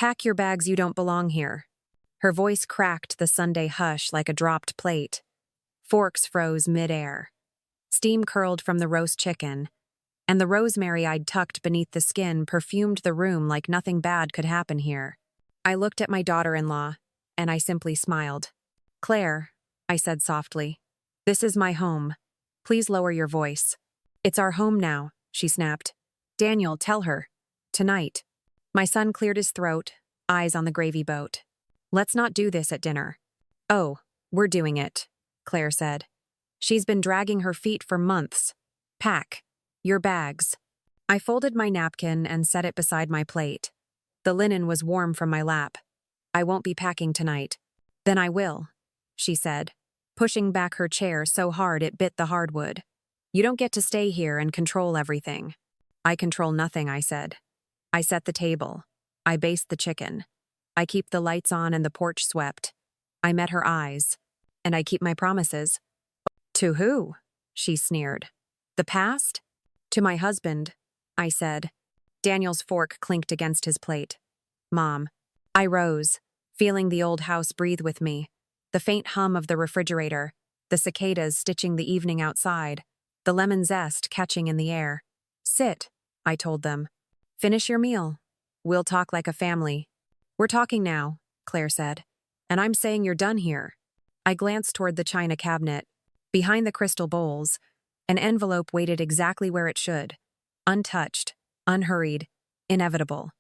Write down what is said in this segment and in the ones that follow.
Pack your bags, you don't belong here. Her voice cracked the Sunday hush like a dropped plate. Forks froze mid-air. Steam curled from the roast chicken, and the rosemary I'd tucked beneath the skin perfumed the room like nothing bad could happen here. I looked at my daughter-in-law, and I simply smiled. "Claire," I said softly, "this is my home. Please lower your voice." "It's our home now," she snapped. "Daniel, tell her. Tonight." My son cleared his throat, eyes on the gravy boat. "Let's not do this at dinner." "Oh, we're doing it," Claire said. "She's been dragging her feet for months. Pack your bags." I folded my napkin and set it beside my plate. The linen was warm from my lap. "I won't be packing tonight." "Then I will," she said, pushing back her chair so hard it bit the hardwood. "You don't get to stay here and control everything." "I control nothing," I said. "I set the table. I baste the chicken. I keep the lights on and the porch swept. I met her eyes. And I keep my promises." "To who?" she sneered. "The past?" "To my husband," I said. Daniel's fork clinked against his plate. "Mom." I rose, feeling the old house breathe with me. The faint hum of the refrigerator, the cicadas stitching the evening outside, the lemon zest catching in the air. "Sit," I told them. "Finish your meal. We'll talk like a family." "We're talking now," Claire said. "And I'm saying you're done here." I glanced toward the china cabinet. Behind the crystal bowls, an envelope waited exactly where it should. Untouched, unhurried, inevitable.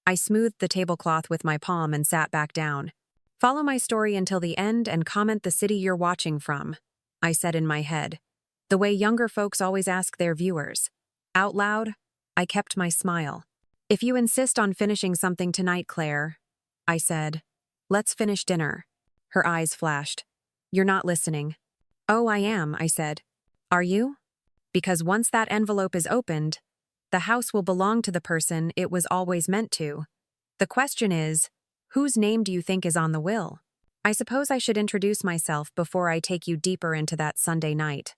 I smoothed the tablecloth with my palm and sat back down. "Follow my story until the end and comment the city you're watching from," I said in my head, the way younger folks always ask their viewers. Out loud, I kept my smile. "If you insist on finishing something tonight, Claire," I said, "let's finish dinner." Her eyes flashed. "You're not listening." "Oh, I am," I said. "Are you?" "Because once that envelope is opened, the house will belong to the person it was always meant to. The question is, whose name do you think is on the will?" I suppose I should introduce myself before I take you deeper into that Sunday night.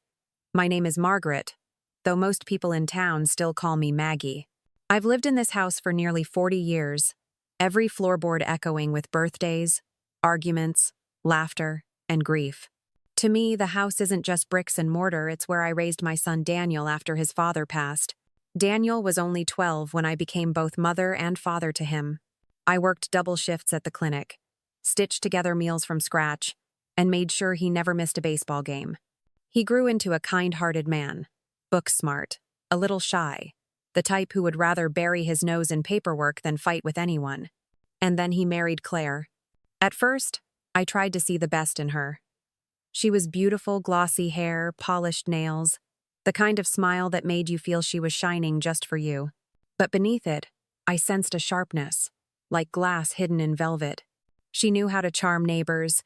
My name is Margaret, though most people in town still call me Maggie. I've lived in this house for nearly 40 years, every floorboard echoing with birthdays, arguments, laughter, and grief. To me, the house isn't just bricks and mortar, it's where I raised my son Daniel after his father passed. Daniel was only 12 when I became both mother and father to him. I worked double shifts at the clinic, stitched together meals from scratch, and made sure he never missed a baseball game. He grew into a kind-hearted man, book-smart, a little shy, the type who would rather bury his nose in paperwork than fight with anyone. And then he married Claire. At first, I tried to see the best in her. She was beautiful, glossy hair, polished nails, the kind of smile that made you feel she was shining just for you. But beneath it, I sensed a sharpness, like glass hidden in velvet. She knew how to charm neighbors,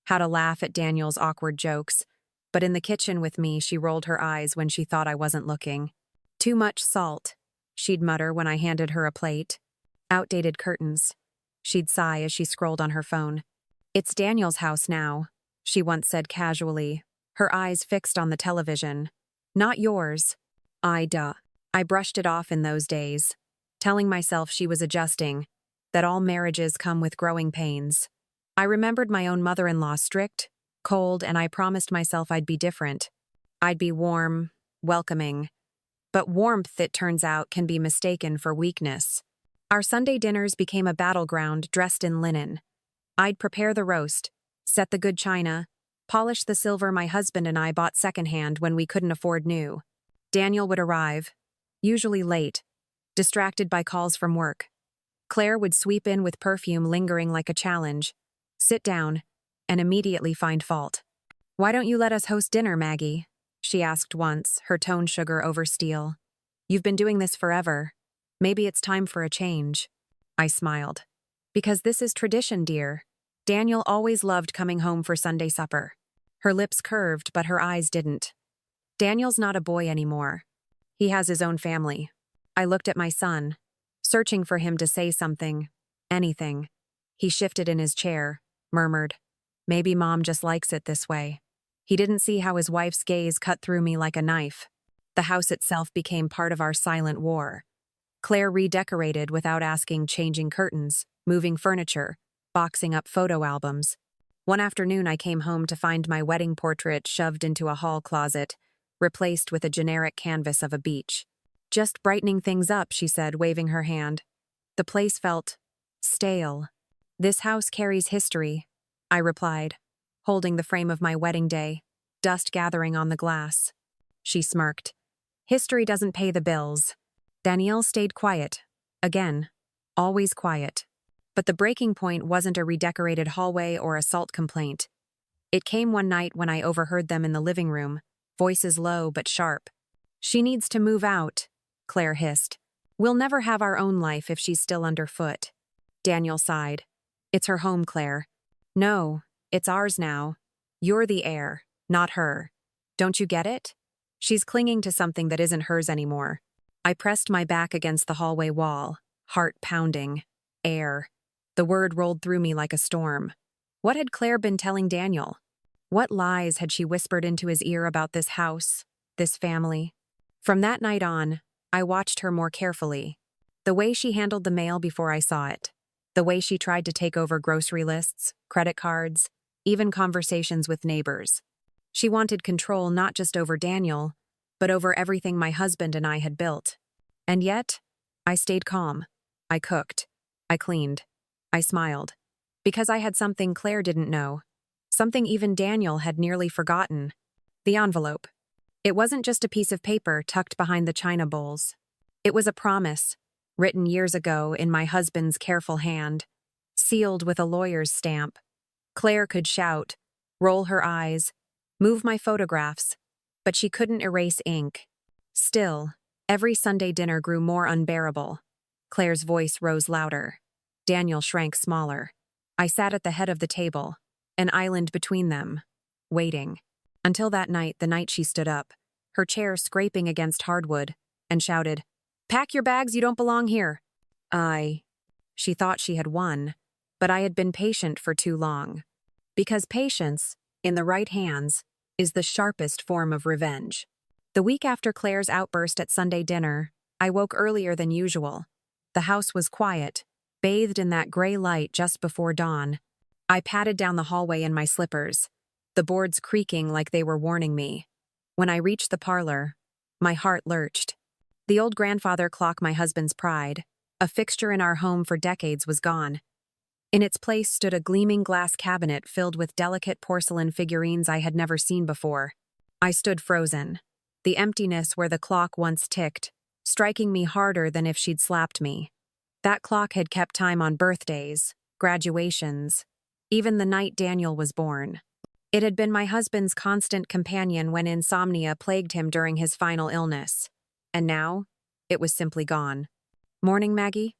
how to laugh at Daniel's awkward jokes, but in the kitchen with me, she rolled her eyes when she thought I wasn't looking. "Too much salt," she'd mutter when I handed her a plate. "Outdated curtains," she'd sigh as she scrolled on her phone. "It's Daniel's house now," she once said casually, her eyes fixed on the television. "Not yours." I brushed it off in those days, telling myself she was adjusting, that all marriages come with growing pains. I remembered my own mother-in-law, strict, cold, and I promised myself I'd be different. I'd be warm, welcoming. But warmth, it turns out, can be mistaken for weakness. Our Sunday dinners became a battleground dressed in linen. I'd prepare the roast, set the good china, polish the silver my husband and I bought secondhand when we couldn't afford new. Daniel would arrive, usually late, distracted by calls from work. Claire would sweep in with perfume lingering like a challenge, sit down, and immediately find fault. "Why don't you let us host dinner, Maggie?" she asked once, her tone sugar over steel. "You've been doing this forever. Maybe it's time for a change." I smiled. "Because this is tradition, dear. Daniel always loved coming home for Sunday supper." Her lips curved, but her eyes didn't. "Daniel's not a boy anymore. He has his own family." I looked at my son, searching for him to say something, anything. He shifted in his chair, murmured, "Maybe Mom just likes it this way." He didn't see how his wife's gaze cut through me like a knife. The house itself became part of our silent war. Claire redecorated without asking, changing curtains, moving furniture, boxing up photo albums. One afternoon I came home to find my wedding portrait shoved into a hall closet, replaced with a generic canvas of a beach. Just brightening things up, she said, waving her hand. The place felt stale. This house carries history, I replied, holding the frame of my wedding day, dust gathering on the glass. She smirked. History doesn't pay the bills. Danielle stayed quiet. Again, always quiet. But the breaking point wasn't a redecorated hallway or a salt complaint. It came one night when I overheard them in the living room, voices low but sharp. She needs to move out, Claire hissed. We'll never have our own life if she's still underfoot. Daniel sighed. It's her home, Claire. No, it's ours now. You're the heir, not her. Don't you get it? She's clinging to something that isn't hers anymore. I pressed my back against the hallway wall, heart pounding. Heir. The word rolled through me like a storm. What had Claire been telling Daniel? What lies had she whispered into his ear about this house, this family? From that night on, I watched her more carefully. The way she handled the mail before I saw it. The way she tried to take over grocery lists, credit cards, even conversations with neighbors. She wanted control not just over Daniel, but over everything my husband and I had built. And yet, I stayed calm. I cooked. I cleaned. I smiled. Because I had something Claire didn't know. Something even Daniel had nearly forgotten. The envelope. It wasn't just a piece of paper tucked behind the china bowls. It was a promise, written years ago in my husband's careful hand, sealed with a lawyer's stamp. Claire could shout, roll her eyes, move my photographs, but she couldn't erase ink. Still, every Sunday dinner grew more unbearable. Claire's voice rose louder. Daniel shrank smaller. I sat at the head of the table, an island between them, waiting. Until that night, the night she stood up, her chair scraping against hardwood, and shouted, "Pack your bags, you don't belong here." She thought she had won, but I had been patient for too long. Because patience, in the right hands, is the sharpest form of revenge. The week after Claire's outburst at Sunday dinner, I woke earlier than usual. The house was quiet, bathed in that gray light just before dawn. I padded down the hallway in my slippers, the boards creaking like they were warning me. When I reached the parlor, my heart lurched. The old grandfather clock, my husband's pride, a fixture in our home for decades, was gone. In its place stood a gleaming glass cabinet filled with delicate porcelain figurines I had never seen before. I stood frozen, the emptiness where the clock once ticked, striking me harder than if she'd slapped me. That clock had kept time on birthdays, graduations, even the night Daniel was born. It had been my husband's constant companion when insomnia plagued him during his final illness. And now, it was simply gone. "Morning, Maggie?"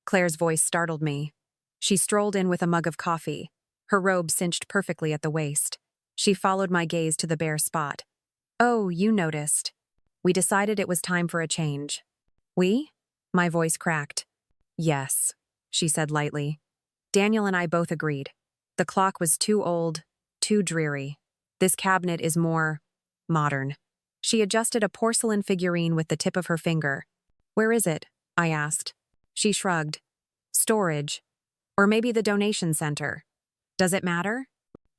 Claire's voice startled me. She strolled in with a mug of coffee, her robe cinched perfectly at the waist. She followed my gaze to the bare spot. "Oh, you noticed." We decided it was time for a change. "We?" My voice cracked. "Yes," she said lightly. Daniel and I both agreed. The clock was too old, too dreary. This cabinet is more modern. She adjusted a porcelain figurine with the tip of her finger. "Where is it?" I asked. She shrugged. "Storage. Or maybe the donation center. Does it matter?"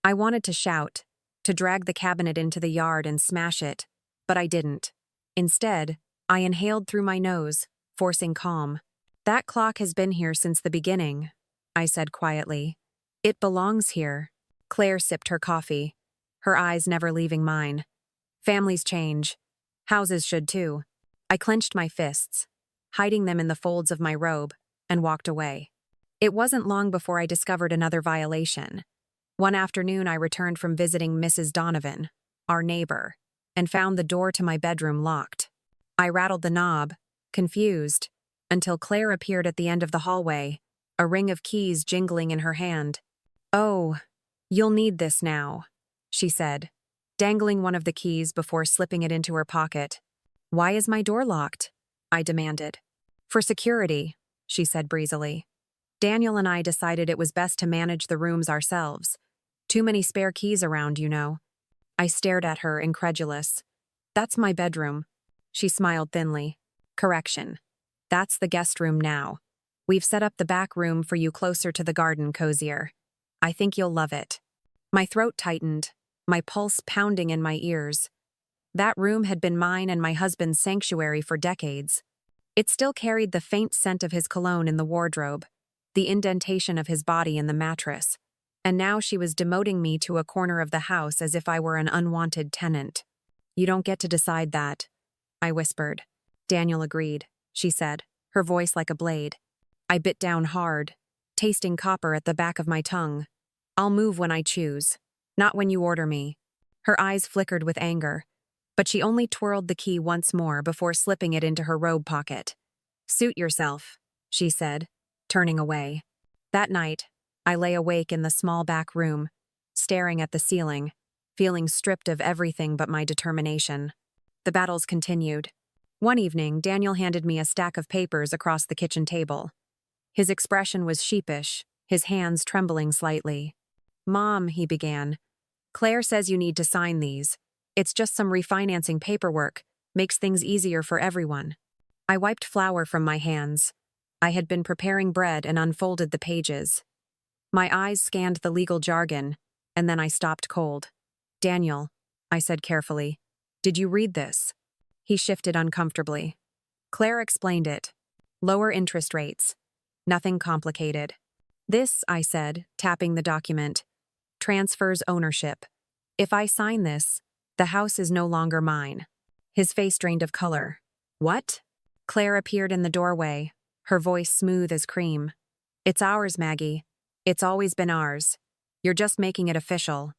I wanted to shout, to drag the cabinet into the yard and smash it, but I didn't. Instead, I inhaled through my nose, forcing calm. "That clock has been here since the beginning," I said quietly. "It belongs here." Claire sipped her coffee, her eyes never leaving mine. Families change. Houses should too. I clenched my fists, hiding them in the folds of my robe, and walked away. It wasn't long before I discovered another violation. One afternoon I returned from visiting Mrs. Donovan, our neighbor, and found the door to my bedroom locked. I rattled the knob, confused, until Claire appeared at the end of the hallway, a ring of keys jingling in her hand. "Oh, you'll need this now," she said, dangling one of the keys before slipping it into her pocket. "Why is my door locked?" I demanded. "For security," she said breezily. Daniel and I decided it was best to manage the rooms ourselves. Too many spare keys around, you know. I stared at her, incredulous. "That's my bedroom." She smiled thinly. "Correction. That's the guest room now. We've set up the back room for you closer to the garden, cozier. I think you'll love it. My throat tightened, my pulse pounding in my ears. That room had been mine and my husband's sanctuary for decades. It still carried the faint scent of his cologne in the wardrobe, the indentation of his body in the mattress, and now she was demoting me to a corner of the house as if I were an unwanted tenant. You don't get to decide that, I whispered. Daniel agreed, she said, her voice like a blade. I bit down hard, tasting copper at the back of my tongue. I'll move when I choose, not when you order me. Her eyes flickered with anger, but she only twirled the key once more before slipping it into her robe pocket. Suit yourself, she said, turning away. That night, I lay awake in the small back room, staring at the ceiling, feeling stripped of everything but my determination. The battles continued. One evening, Daniel handed me a stack of papers across the kitchen table. His expression was sheepish, his hands trembling slightly. Mom, he began. Claire says you need to sign these. It's just some refinancing paperwork, makes things easier for everyone. I wiped flour from my hands. I had been preparing bread and unfolded the pages. My eyes scanned the legal jargon, and then I stopped cold. Daniel, I said carefully, did you read this? He shifted uncomfortably. Claire explained it. Lower interest rates. Nothing complicated. This, I said, tapping the document, transfers ownership. If I sign this, the house is no longer mine. His face drained of color. What? Claire appeared in the doorway, her voice smooth as cream. It's ours, Maggie. It's always been ours. You're just making it official.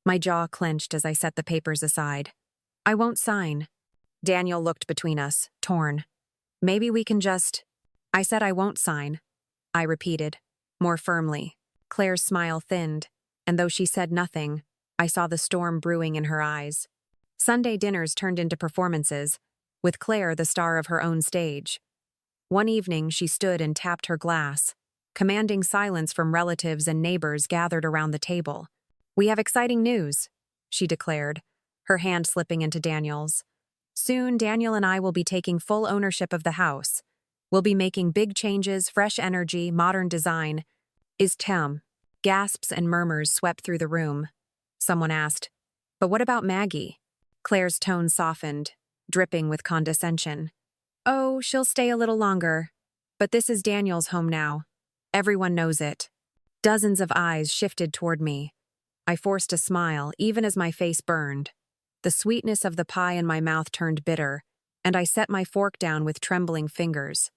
My jaw clenched as I set the papers aside. I won't sign. Daniel looked between us, torn. Maybe we can just... I said I won't sign. I repeated, more firmly. Claire's smile thinned, and though she said nothing, I saw the storm brewing in her eyes. Sunday dinners turned into performances, with Claire the star of her own stage. One evening she stood and tapped her glass, commanding silence from relatives and neighbors gathered around the table. We have exciting news, she declared, her hand slipping into Daniel's. Soon Daniel and I will be taking full ownership of the house. We'll be making big changes, fresh energy, modern design. Is Tim? Gasps and murmurs swept through the room. Someone asked, but what about Maggie? Claire's tone softened, dripping with condescension. Oh, she'll stay a little longer. But this is Daniel's home now. Everyone knows it. Dozens of eyes shifted toward me. I forced a smile, even as my face burned. The sweetness of the pie in my mouth turned bitter, and I set my fork down with trembling fingers.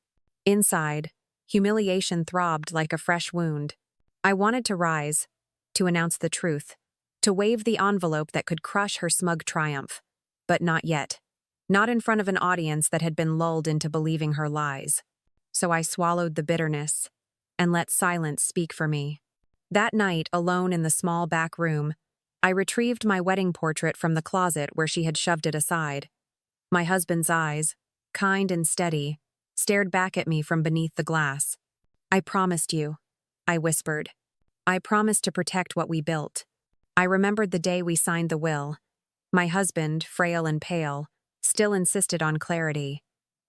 Inside, humiliation throbbed like a fresh wound. I wanted to rise, to announce the truth, to wave the envelope that could crush her smug triumph. But not yet. Not in front of an audience that had been lulled into believing her lies. So I swallowed the bitterness and let silence speak for me. That night, alone in the small back room, I retrieved my wedding portrait from the closet where she had shoved it aside. My husband's eyes, kind and steady, stared back at me from beneath the glass. I promised you, I whispered. I promised to protect what we built. I remembered the day we signed the will. My husband, frail and pale, still insisted on clarity.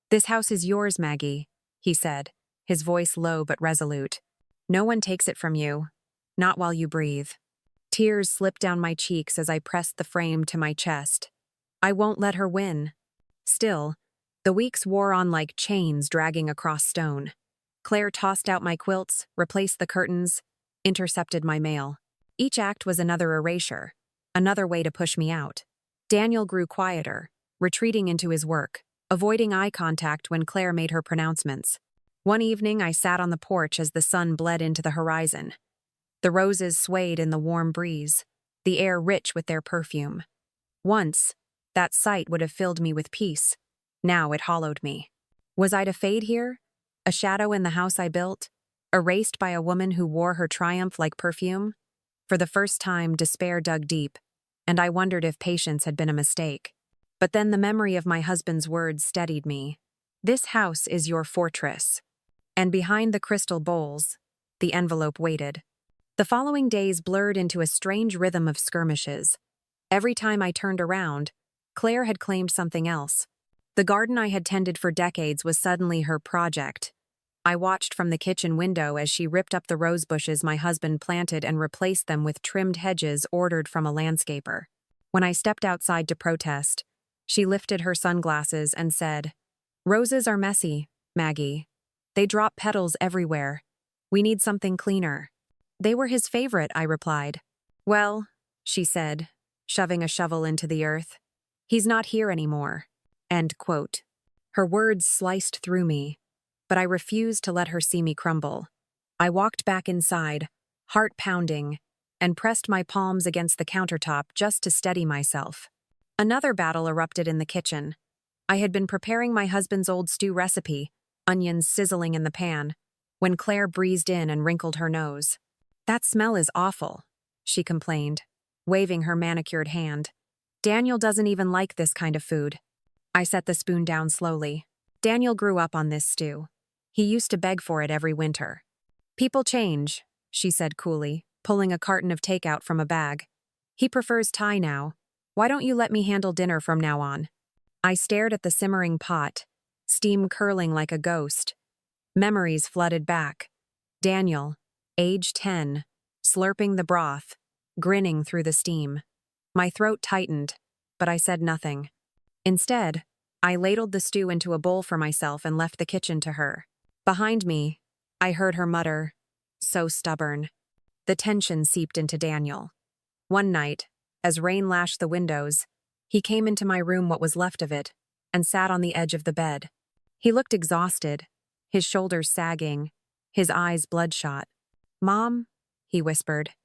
This house is yours, Maggie, he said, his voice low but resolute. No one takes it from you, not while you breathe. Tears slipped down my cheeks as I pressed the frame to my chest. I won't let her win. Still, the weeks wore on like chains dragging across stone. Claire tossed out my quilts, replaced the curtains, intercepted my mail. Each act was another erasure, another way to push me out. Daniel grew quieter, retreating into his work, avoiding eye contact when Claire made her pronouncements. One evening I sat on the porch as the sun bled into the horizon. The roses swayed in the warm breeze, the air rich with their perfume. Once, that sight would have filled me with peace. Now it hollowed me. Was I to fade here? A shadow in the house I built? Erased by a woman who wore her triumph like perfume? For the first time, despair dug deep, and I wondered if patience had been a mistake. But then the memory of my husband's words steadied me. This house is your fortress. And behind the crystal bowls, the envelope waited. The following days blurred into a strange rhythm of skirmishes. Every time I turned around, Claire had claimed something else. The garden I had tended for decades was suddenly her project. I watched from the kitchen window as she ripped up the rose bushes my husband planted and replaced them with trimmed hedges ordered from a landscaper. When I stepped outside to protest, she lifted her sunglasses and said, "Roses are messy, Maggie. They drop petals everywhere. We need something cleaner." "They were his favorite," I replied. "Well," she said, shoving a shovel into the earth, "he's not here anymore." End quote. Her words sliced through me, but I refused to let her see me crumble. I walked back inside, heart pounding, and pressed my palms against the countertop just to steady myself. Another battle erupted in the kitchen. I had been preparing my husband's old stew recipe, onions sizzling in the pan, when Claire breezed in and wrinkled her nose. "That smell is awful," she complained, waving her manicured hand. "Daniel doesn't even like this kind of food." I set the spoon down slowly. "Daniel grew up on this stew. He used to beg for it every winter." "People change," she said coolly, pulling a carton of takeout from a bag. "He prefers Thai now. Why don't you let me handle dinner from now on?" I stared at the simmering pot, steam curling like a ghost. Memories flooded back. Daniel, age 10, slurping the broth, grinning through the steam. My throat tightened, but I said nothing. Instead, I ladled the stew into a bowl for myself and left the kitchen to her. Behind me, I heard her mutter, "So stubborn." The tension seeped into Daniel. One night, as rain lashed the windows, he came into my room, what was left of it, and sat on the edge of the bed. He looked exhausted, his shoulders sagging, his eyes bloodshot. "Mom," he whispered,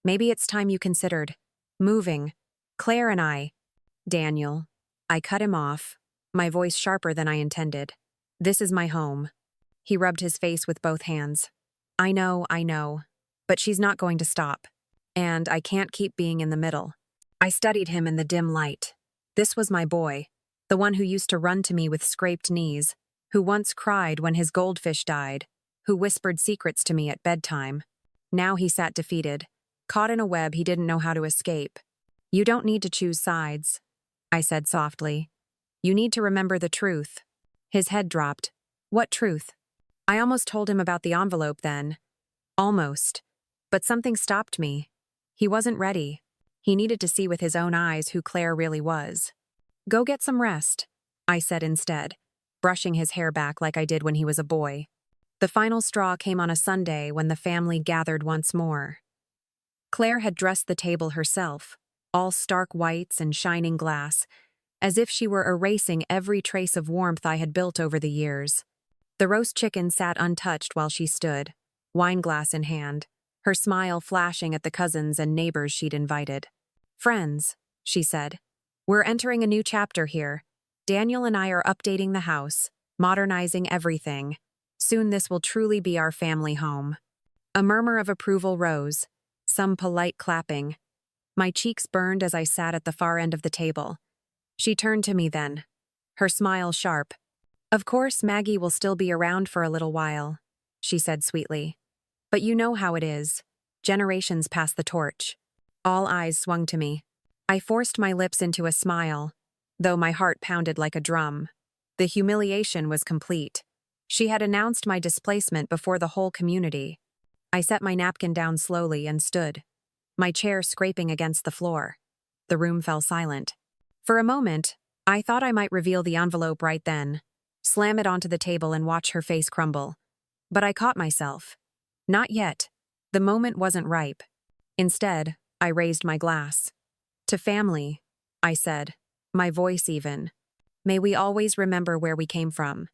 "maybe it's time you considered moving. Claire and I—" "Daniel." I cut him off, my voice sharper than I intended. "This is my home." He rubbed his face with both hands. I know, but she's not going to stop. And I can't keep being in the middle." I studied him in the dim light. This was my boy, the one who used to run to me with scraped knees, who once cried when his goldfish died, who whispered secrets to me at bedtime. Now he sat defeated, caught in a web he didn't know how to escape. "You don't need to choose sides," I said softly. "You need to remember the truth." His head dropped. "What truth?" I almost told him about the envelope then. Almost. But something stopped me. He wasn't ready. He needed to see with his own eyes who Claire really was. "Go get some rest," I said instead, brushing his hair back like I did when he was a boy. The final straw came on a Sunday when the family gathered once more. Claire had dressed the table herself, all stark whites and shining glass, as if she were erasing every trace of warmth I had built over the years. The roast chicken sat untouched while she stood, wineglass in hand, her smile flashing at the cousins and neighbors she'd invited. "Friends," she said, "we're entering a new chapter here. Daniel and I are updating the house, modernizing everything. Soon this will truly be our family home." A murmur of approval rose, some polite clapping. My cheeks burned as I sat at the far end of the table. She turned to me then, her smile sharp. "Of course, Maggie will still be around for a little while," she said sweetly. "But you know how it is. Generations pass the torch." All eyes swung to me. I forced my lips into a smile, though my heart pounded like a drum. The humiliation was complete. She had announced my displacement before the whole community. I set my napkin down slowly and stood, my chair scraping against the floor. The room fell silent. For a moment, I thought I might reveal the envelope right then, slam it onto the table and watch her face crumble. But I caught myself. Not yet. The moment wasn't ripe. Instead, I raised my glass. "To family," I said, my voice even. "May we always remember where we came from."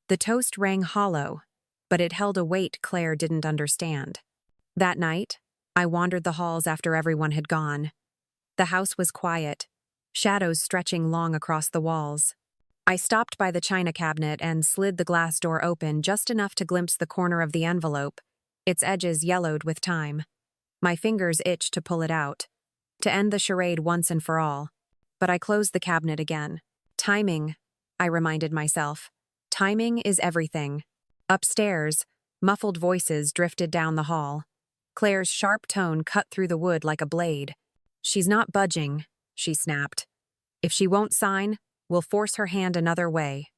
The toast rang hollow, but it held a weight Claire didn't understand. That night, I wandered the halls after everyone had gone. The house was quiet, shadows stretching long across the walls. I stopped by the china cabinet and slid the glass door open just enough to glimpse the corner of the envelope, its edges yellowed with time. My fingers itched to pull it out, to end the charade once and for all. But I closed the cabinet again. Timing, I reminded myself. Timing is everything. Upstairs, muffled voices drifted down the hall. Claire's sharp tone cut through the wood like a blade. "She's not budging," she snapped. "If she won't sign, will force her hand another way.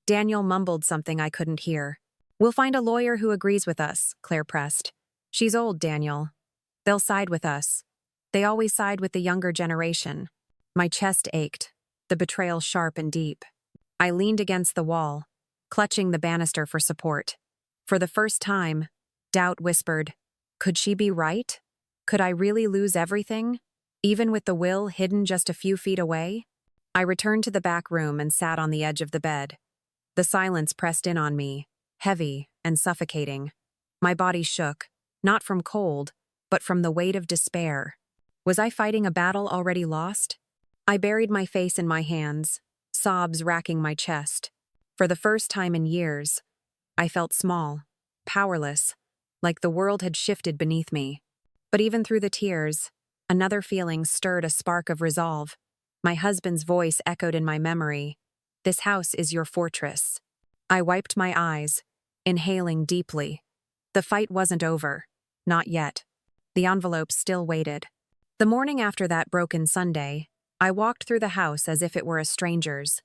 Daniel mumbled something I couldn't hear. We'll find a lawyer who agrees with us, Claire pressed. She's old, Daniel. They'll side with us. They always side with the younger generation. My chest ached, the betrayal sharp and deep. I leaned against the wall, clutching the banister for support. For the first time, doubt whispered, could she be right? Could I really lose everything, even with the will hidden just a few feet away? I returned to the back room and sat on the edge of the bed. The silence pressed in on me, heavy and suffocating. My body shook, not from cold, but from the weight of despair. Was I fighting a battle already lost? I buried my face in my hands, sobs racking my chest. For the first time in years, I felt small, powerless, like the world had shifted beneath me. But even through the tears, another feeling stirred a spark of resolve. My husband's voice echoed in my memory. This house is your fortress. I wiped my eyes, inhaling deeply. The fight wasn't over. Not yet. The envelope still waited. The morning after that broken Sunday, I walked through the house as if it were a stranger's.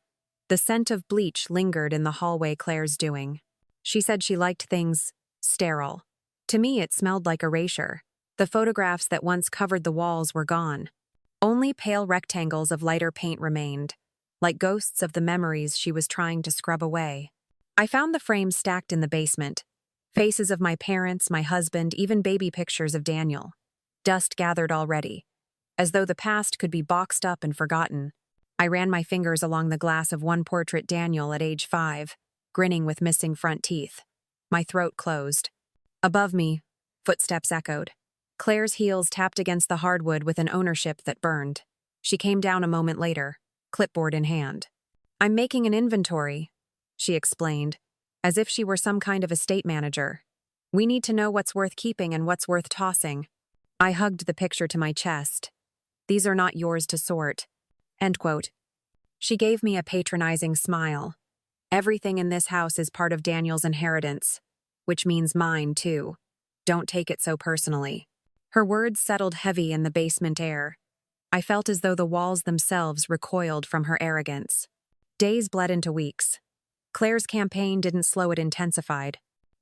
The scent of bleach lingered in the hallway Claire's doing. She said she liked things sterile. To me, it smelled like erasure. The photographs that once covered the walls were gone. Only pale rectangles of lighter paint remained, like ghosts of the memories she was trying to scrub away. I found the frames stacked in the basement. Faces of my parents, my husband, even baby pictures of Daniel. Dust gathered already, as though the past could be boxed up and forgotten. I ran my fingers along the glass of one portrait Daniel at age 5, grinning with missing front teeth. My throat closed. Above me, footsteps echoed. Claire's heels tapped against the hardwood with an ownership that burned. She came down a moment later, clipboard in hand. I'm making an inventory, she explained, as if she were some kind of estate manager. We need to know what's worth keeping and what's worth tossing. I hugged the picture to my chest. These are not yours to sort. End quote. She gave me a patronizing smile. Everything in this house is part of Daniel's inheritance, which means mine too. Don't take it so personally. Her words settled heavy in the basement air. I felt as though the walls themselves recoiled from her arrogance. Days bled into weeks. Claire's campaign didn't slow, it intensified.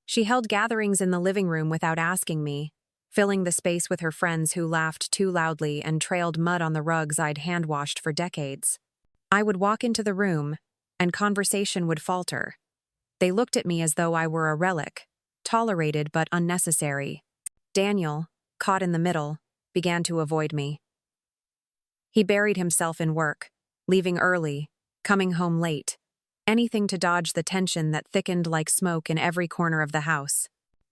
She held gatherings in the living room without asking me, filling the space with her friends who laughed too loudly and trailed mud on the rugs I'd hand-washed for decades. I would walk into the room, and conversation would falter. They looked at me as though I were a relic, tolerated but unnecessary. Daniel, caught in the middle, began to avoid me. He buried himself in work, leaving early, coming home late. Anything to dodge the tension that thickened like smoke in every corner of the house.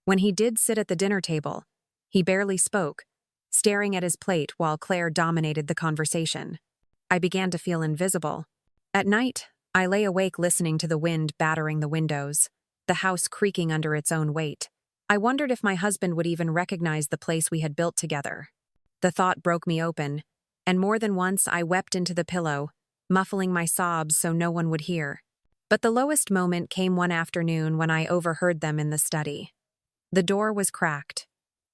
When he did sit at the dinner table, he barely spoke, staring at his plate while Claire dominated the conversation. I began to feel invisible. At night, I lay awake listening to the wind battering the windows, the house creaking under its own weight. I wondered if my husband would even recognize the place we had built together. The thought broke me open, and more than once I wept into the pillow, muffling my sobs so no one would hear. But the lowest moment came one afternoon when I overheard them in the study. The door was cracked,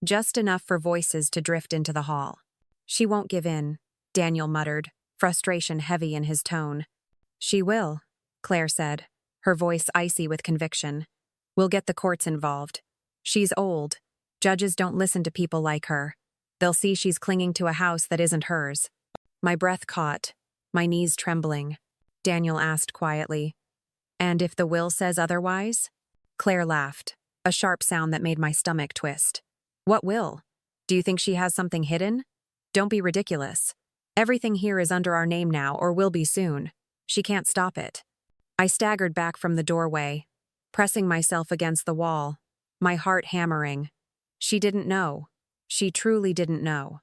just enough for voices to drift into the hall. She won't give in, Daniel muttered, frustration heavy in his tone. She will, Claire said, her voice icy with conviction. We'll get the courts involved. She's old. Judges don't listen to people like her. They'll see she's clinging to a house that isn't hers. My breath caught, my knees trembling. Daniel asked quietly, "And if the will says otherwise?" Claire laughed, a sharp sound that made my stomach twist. What will? Do you think she has something hidden? Don't be ridiculous. Everything here is under our name now, or will be soon. She can't stop it. I staggered back from the doorway, pressing myself against the wall, my heart hammering. She didn't know. She truly didn't know.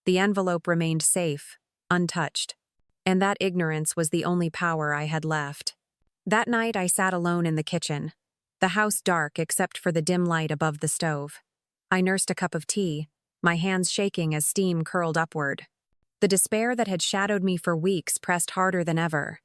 The envelope remained safe, untouched. And that ignorance was the only power I had left. That night I sat alone in the kitchen, the house dark except for the dim light above the stove. I nursed a cup of tea, my hands shaking as steam curled upward. The despair that had shadowed me for weeks pressed harder than ever.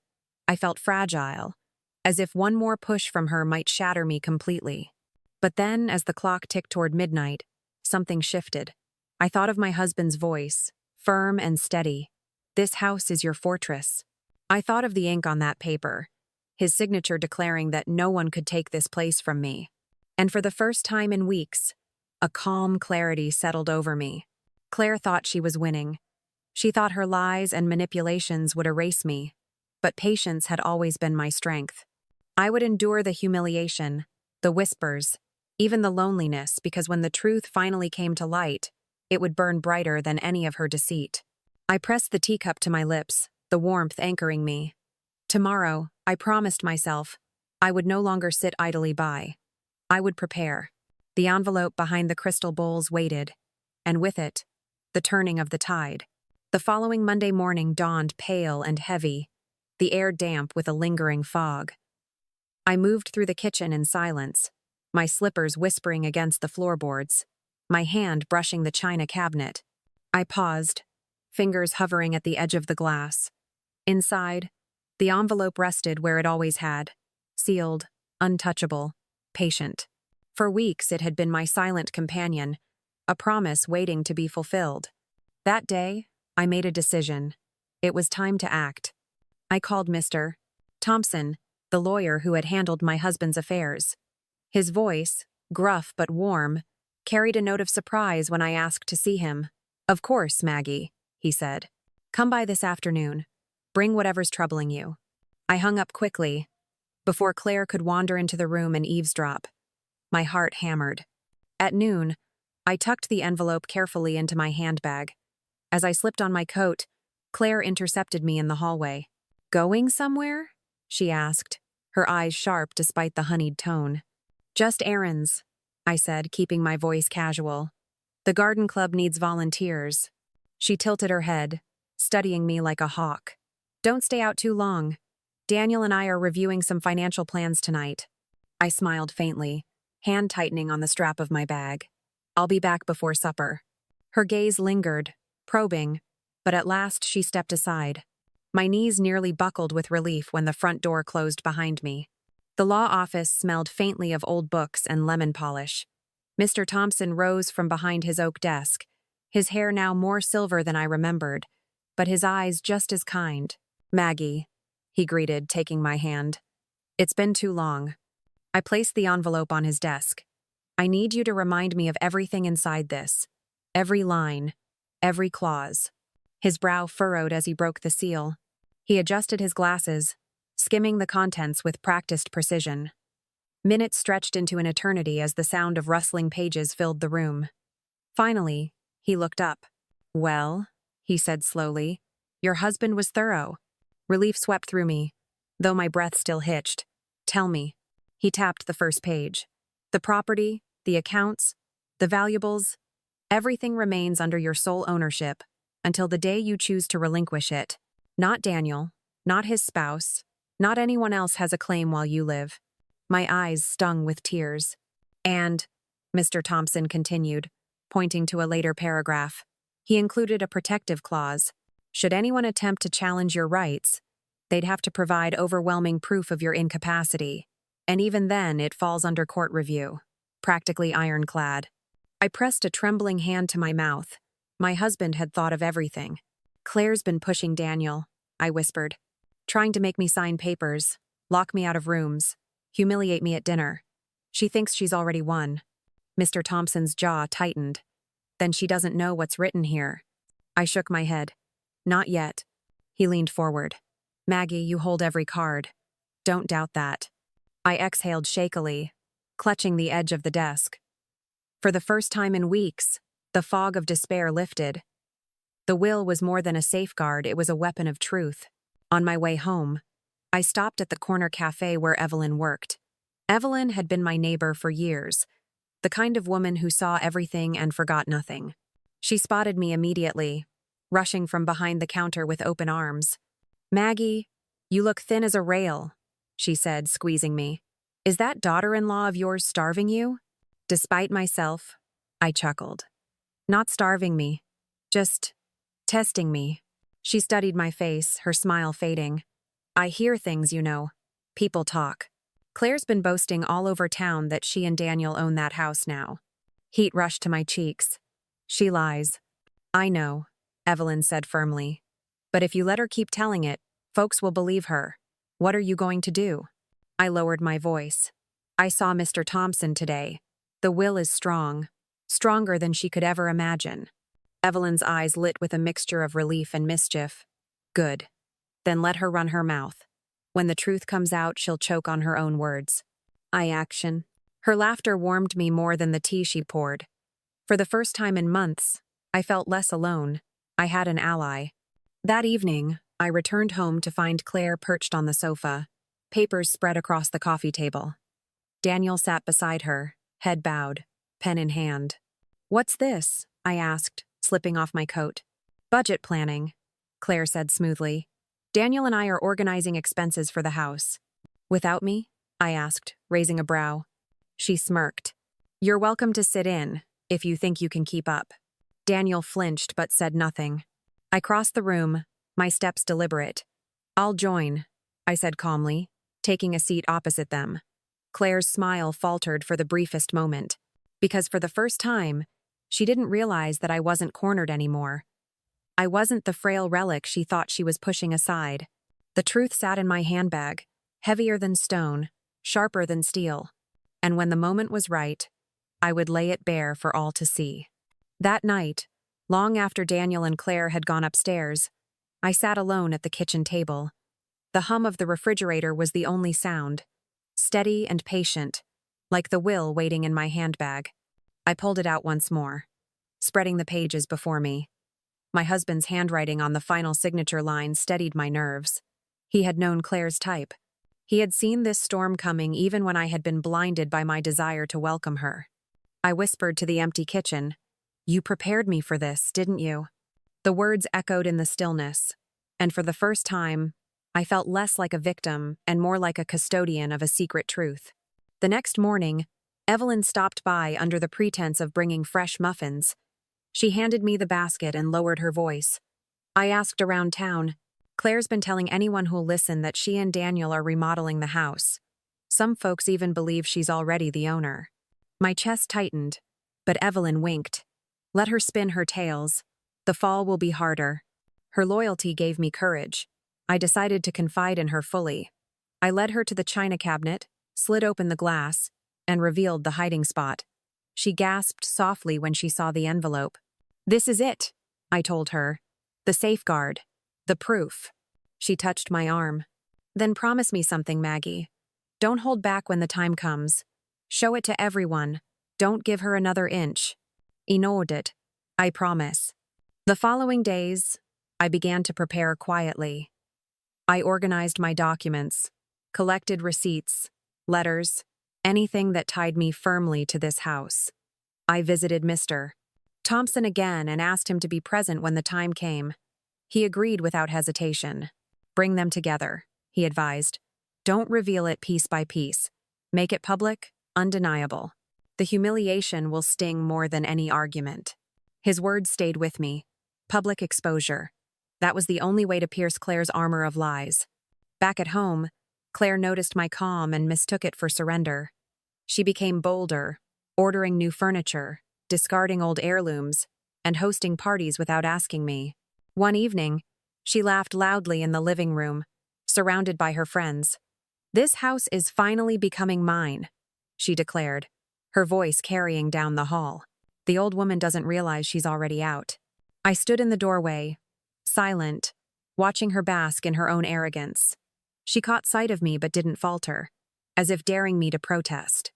I felt fragile, as if one more push from her might shatter me completely. But then, as the clock ticked toward midnight, something shifted. I thought of my husband's voice, firm and steady. This house is your fortress. I thought of the ink on that paper, his signature declaring that no one could take this place from me. And for the first time in weeks, a calm clarity settled over me. Claire thought she was winning. She thought her lies and manipulations would erase me, but patience had always been my strength. I would endure the humiliation, the whispers, even the loneliness, because when the truth finally came to light, it would burn brighter than any of her deceit. I pressed the teacup to my lips, the warmth anchoring me. Tomorrow, I promised myself, I would no longer sit idly by. I would prepare. The envelope behind the crystal bowls waited, and with it, the turning of the tide. The following Monday morning dawned pale and heavy, the air damp with a lingering fog. I moved through the kitchen in silence, my slippers whispering against the floorboards, my hand brushing the china cabinet. I paused, fingers hovering at the edge of the glass. Inside, the envelope rested where it always had, sealed, untouchable, patient. For weeks it had been my silent companion, a promise waiting to be fulfilled. That day, I made a decision. It was time to act. I called Mr. Thompson, the lawyer who had handled my husband's affairs. His voice, gruff but warm, carried a note of surprise when I asked to see him. "Of course, Maggie," he said. "Come by this afternoon. Bring whatever's troubling you." I hung up quickly, before Claire could wander into the room and eavesdrop. My heart hammered. At noon, I tucked the envelope carefully into my handbag. As I slipped on my coat, Claire intercepted me in the hallway. "Going somewhere?" she asked, her eyes sharp despite the honeyed tone. "Just errands," I said, keeping my voice casual. "The garden club needs volunteers." She tilted her head, studying me like a hawk. "Don't stay out too long. Daniel and I are reviewing some financial plans tonight." I smiled faintly, hand tightening on the strap of my bag. "I'll be back before supper." Her gaze lingered, probing, but at last she stepped aside. My knees nearly buckled with relief when the front door closed behind me. The law office smelled faintly of old books and lemon polish. Mr. Thompson rose from behind his oak desk, his hair now more silver than I remembered, but his eyes just as kind. "Maggie," he greeted, taking my hand. "It's been too long." I placed the envelope on his desk. "I need you to remind me of everything inside this. Every line, every clause." His brow furrowed as he broke the seal. He adjusted his glasses, skimming the contents with practiced precision. Minutes stretched into an eternity as the sound of rustling pages filled the room. Finally, he looked up. "Well," he said slowly, "your husband was thorough." Relief swept through me, though my breath still hitched. "Tell me." He tapped the first page. "The property, the accounts, the valuables, everything remains under your sole ownership until the day you choose to relinquish it. Not Daniel, not his spouse, not anyone else has a claim while you live." My eyes stung with tears. "And," Mr. Thompson continued, pointing to a later paragraph, he included a protective clause. "Should anyone attempt to challenge your rights, they'd have to provide overwhelming proof of your incapacity. And even then, it falls under court review." Practically ironclad. I pressed a trembling hand to my mouth. My husband had thought of everything. "Claire's been pushing Daniel," I whispered. "Trying to make me sign papers, lock me out of rooms, humiliate me at dinner. She thinks she's already won." Mr. Thompson's jaw tightened. "Then she doesn't know what's written here." I shook my head. "Not yet." He leaned forward. "Maggie, you hold every card. Don't doubt that." I exhaled shakily, clutching the edge of the desk. For the first time in weeks, the fog of despair lifted. The will was more than a safeguard, it was a weapon of truth. On my way home, I stopped at the corner cafe where Evelyn worked. Evelyn had been my neighbor for years, the kind of woman who saw everything and forgot nothing. She spotted me immediately, rushing from behind the counter with open arms. "Maggie, you look thin as a rail," she said, squeezing me. "Is that daughter-in-law of yours starving you?" Despite myself, I chuckled. "Not starving me, just testing me." She studied my face, her smile fading. "I hear things, you know. People talk. Claire's been boasting all over town that she and Daniel own that house now." Heat rushed to my cheeks. "She lies." "I know," Evelyn said firmly. "But if you let her keep telling it, Folks will believe her. What are you going to do? I lowered my voice. I saw Mr. Thompson today. The will is strong. Stronger than she could ever imagine. Evelyn's eyes lit with a mixture of relief and mischief. Good. Then let her run her mouth. When the truth comes out, she'll choke on her own words. Action. Her laughter warmed me more than the tea she poured. For the first time in months, I felt less alone. I had an ally. That evening, I returned home to find Claire perched on the sofa, papers spread across the coffee table. Daniel sat beside her, head bowed, pen in hand. What's this? I asked, slipping off my coat. Budget planning, Claire said smoothly. Daniel and I are organizing expenses for the house. Without me? I asked, raising a brow. She smirked. You're welcome to sit in, if you think you can keep up. Daniel flinched but said nothing. I crossed the room, my steps deliberate. I'll join, I said calmly, taking a seat opposite them. Claire's smile faltered for the briefest moment, because for the first time, she didn't realize that I wasn't cornered anymore. I wasn't the frail relic she thought she was pushing aside. The truth sat in my handbag, heavier than stone, sharper than steel. And when the moment was right, I would lay it bare for all to see. That night, long after Daniel and Claire had gone upstairs, I sat alone at the kitchen table. The hum of the refrigerator was the only sound, steady and patient, like the will waiting in my handbag. I pulled it out once more, spreading the pages before me. My husband's handwriting on the final signature line steadied my nerves. He had known Claire's type. He had seen this storm coming even when I had been blinded by my desire to welcome her. I whispered to the empty kitchen, "You prepared me for this, didn't you?" The words echoed in the stillness, and for the first time, I felt less like a victim and more like a custodian of a secret truth. The next morning, Evelyn stopped by under the pretense of bringing fresh muffins. She handed me the basket and lowered her voice. I asked around town. Claire's been telling anyone who'll listen that she and Daniel are remodeling the house. Some folks even believe she's already the owner. My chest tightened, but Evelyn winked. Let her spin her tales. The fall will be harder. Her loyalty gave me courage. I decided to confide in her fully. I led her to the china cabinet, slid open the glass, and revealed the hiding spot. She gasped softly when she saw the envelope. "This is it," I told her. "The safeguard. The proof." She touched my arm. "Then promise me something, Maggie. Don't hold back when the time comes. Show it to everyone. Don't give her another inch." "Noted. I promise." The following days, I began to prepare quietly. I organized my documents, collected receipts, letters, anything that tied me firmly to this house. I visited Mr. Thompson again and asked him to be present when the time came. He agreed without hesitation. "Bring them together," he advised. "Don't reveal it piece by piece. Make it public, undeniable. The humiliation will sting more than any argument." His words stayed with me. Public exposure. That was the only way to pierce Claire's armor of lies. Back at home, Claire noticed my calm and mistook it for surrender. She became bolder, ordering new furniture, discarding old heirlooms, and hosting parties without asking me. One evening, she laughed loudly in the living room, surrounded by her friends. "This house is finally becoming mine," she declared, her voice carrying down the hall. The old woman doesn't realize she's already out. I stood in the doorway, silent, watching her bask in her own arrogance. She caught sight of me but didn't falter, as if daring me to protest.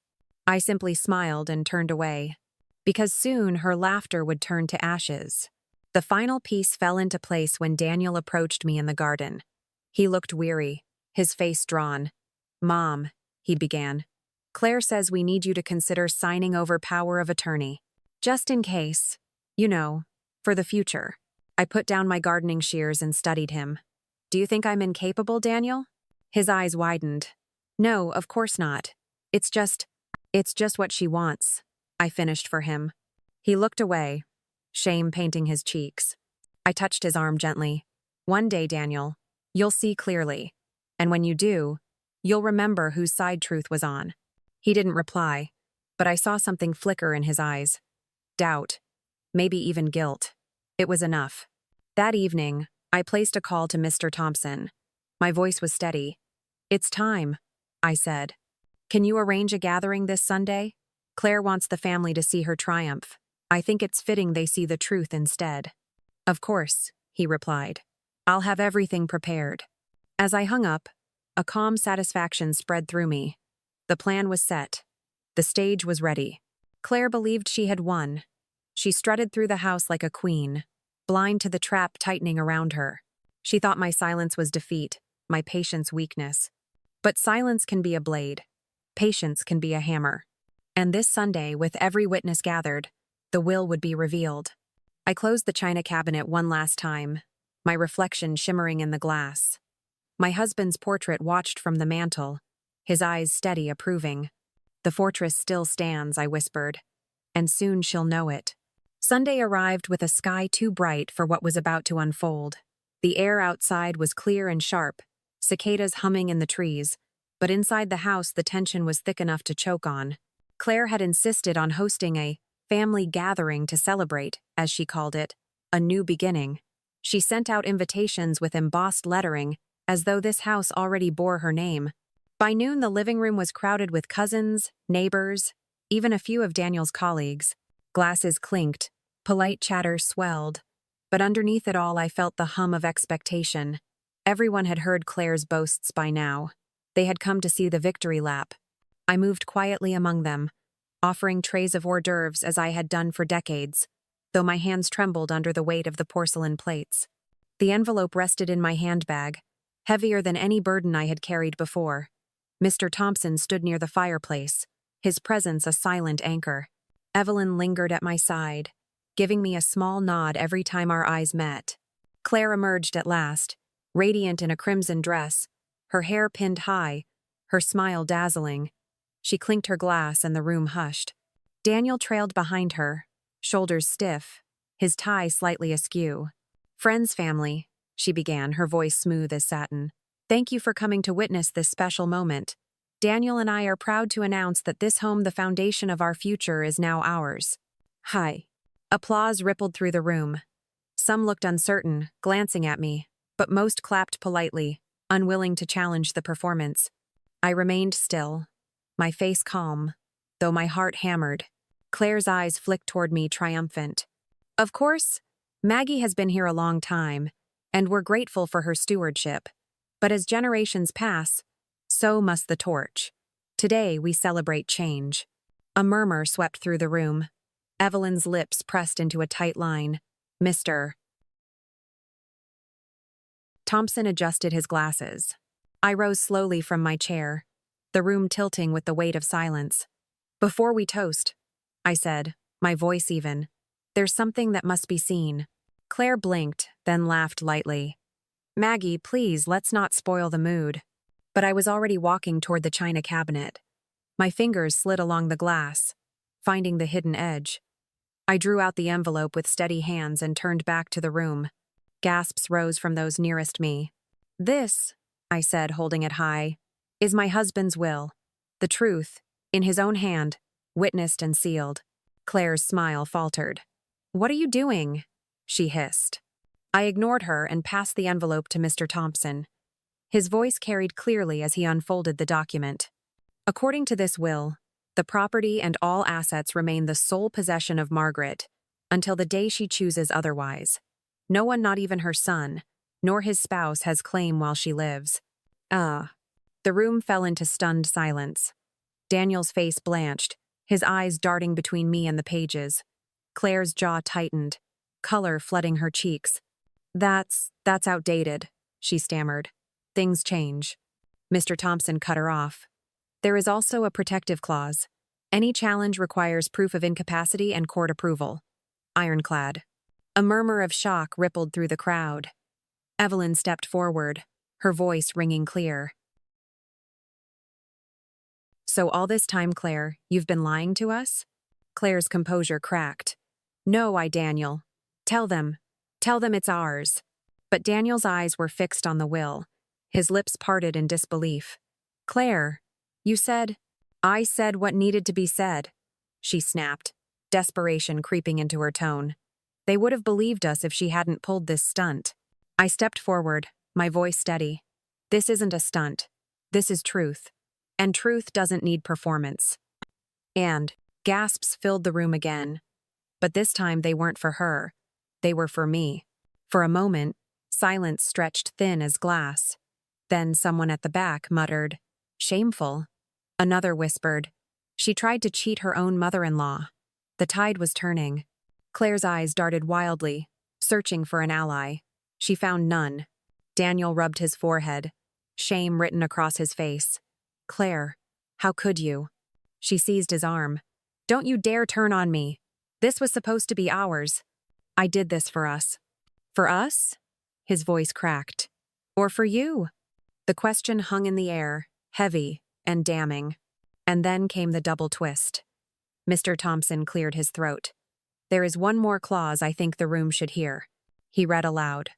I simply smiled and turned away, because soon her laughter would turn to ashes. The final piece fell into place when Daniel approached me in the garden. He looked weary, his face drawn. "Mom," he began, "Claire says we need you to consider signing over power of attorney. Just in case, for the future." I put down my gardening shears and studied him. "Do you think I'm incapable, Daniel?" His eyes widened. "No, of course not. It's just what she wants," I finished for him. He looked away, shame painting his cheeks. I touched his arm gently. "One day, Daniel, you'll see clearly. And when you do, you'll remember whose side truth was on." He didn't reply, but I saw something flicker in his eyes. Doubt. Maybe even guilt. It was enough. That evening, I placed a call to Mr. Thompson. My voice was steady. "It's time," I said. "Can you arrange a gathering this Sunday? Claire wants the family to see her triumph. I think it's fitting they see the truth instead." "Of course," he replied. "I'll have everything prepared." As I hung up, a calm satisfaction spread through me. The plan was set. The stage was ready. Claire believed she had won. She strutted through the house like a queen, blind to the trap tightening around her. She thought my silence was defeat, my patience weakness. But silence can be a blade. Patience can be a hammer. And this Sunday, with every witness gathered, the will would be revealed. I closed the china cabinet one last time, my reflection shimmering in the glass. My husband's portrait watched from the mantel, his eyes steady, approving. "The fortress still stands," I whispered, "and soon she'll know it." Sunday arrived with a sky too bright for what was about to unfold. The air outside was clear and sharp, cicadas humming in the trees, but inside the house the tension was thick enough to choke on. Claire had insisted on hosting a family gathering to celebrate, as she called it, a new beginning. She sent out invitations with embossed lettering, as though this house already bore her name. By noon, the living room was crowded with cousins, neighbors, even a few of Daniel's colleagues. Glasses clinked, polite chatter swelled, but underneath it all I felt the hum of expectation. Everyone had heard Claire's boasts by now. They had come to see the victory lap. I moved quietly among them, offering trays of hors d'oeuvres as I had done for decades, though my hands trembled under the weight of the porcelain plates. The envelope rested in my handbag, heavier than any burden I had carried before. Mr. Thompson stood near the fireplace, his presence a silent anchor. Evelyn lingered at my side, giving me a small nod every time our eyes met. Claire emerged at last, radiant in a crimson dress, her hair pinned high, her smile dazzling. She clinked her glass and the room hushed. Daniel trailed behind her, shoulders stiff, his tie slightly askew. "Friends, family," she began, her voice smooth as satin. "Thank you for coming to witness this special moment. Daniel and I are proud to announce that this home, the foundation of our future, is now ours." Hi. Applause rippled through the room. Some looked uncertain, glancing at me, but most clapped politely, unwilling to challenge the performance. I remained still, my face calm, though my heart hammered. Claire's eyes flicked toward me, triumphant. "Of course, Maggie has been here a long time, and we're grateful for her stewardship. But as generations pass, so must the torch. Today we celebrate change." A murmur swept through the room. Evelyn's lips pressed into a tight line. "Mr. Thompson adjusted his glasses. I rose slowly from my chair, the room tilting with the weight of silence. "Before we toast," I said, my voice even, "there's something that must be seen." Claire blinked, then laughed lightly. "Maggie, please, let's not spoil the mood." But I was already walking toward the china cabinet. My fingers slid along the glass, finding the hidden edge. I drew out the envelope with steady hands and turned back to the room. Gasps rose from those nearest me. "This," I said, holding it high, "is my husband's will. The truth, in his own hand, witnessed and sealed." Claire's smile faltered. "What are you doing?" she hissed. I ignored her and passed the envelope to Mr. Thompson. His voice carried clearly as he unfolded the document. "According to this will, the property and all assets remain the sole possession of Margaret until the day she chooses otherwise. No one, not even her son, nor his spouse, has claim while she lives." The room fell into stunned silence. Daniel's face blanched, his eyes darting between me and the pages. Claire's jaw tightened, color flooding her cheeks. That's outdated," she stammered. "Things change." Mr. Thompson cut her off. "There is also a protective clause. Any challenge requires proof of incapacity and court approval." Ironclad. A murmur of shock rippled through the crowd. Evelyn stepped forward, her voice ringing clear. "So all this time, Claire, you've been lying to us?" Claire's composure cracked. "No, Daniel. Tell them it's ours." But Daniel's eyes were fixed on the will, his lips parted in disbelief. "Claire, you said—" "I said what needed to be said," she snapped, desperation creeping into her tone. "They would have believed us if she hadn't pulled this stunt." I stepped forward, my voice steady. This isn't a stunt. This is truth. And truth doesn't need performance. And gasps filled the room again. But this time they weren't for her. They were for me. For a moment, silence stretched thin as glass. Then someone at the back muttered, "Shameful." Another whispered, "She tried to cheat her own mother-in-law." The tide was turning. Claire's eyes darted wildly, searching for an ally. She found none. Daniel rubbed his forehead, shame written across his face. "Claire, how could you?" She seized his arm. "Don't you dare turn on me. This was supposed to be ours. I did this for us." "For us?" His voice cracked. "Or for you?" The question hung in the air, heavy and damning. And then came the double twist. Mr. Thompson cleared his throat. "There is one more clause I think the room should hear." He read aloud.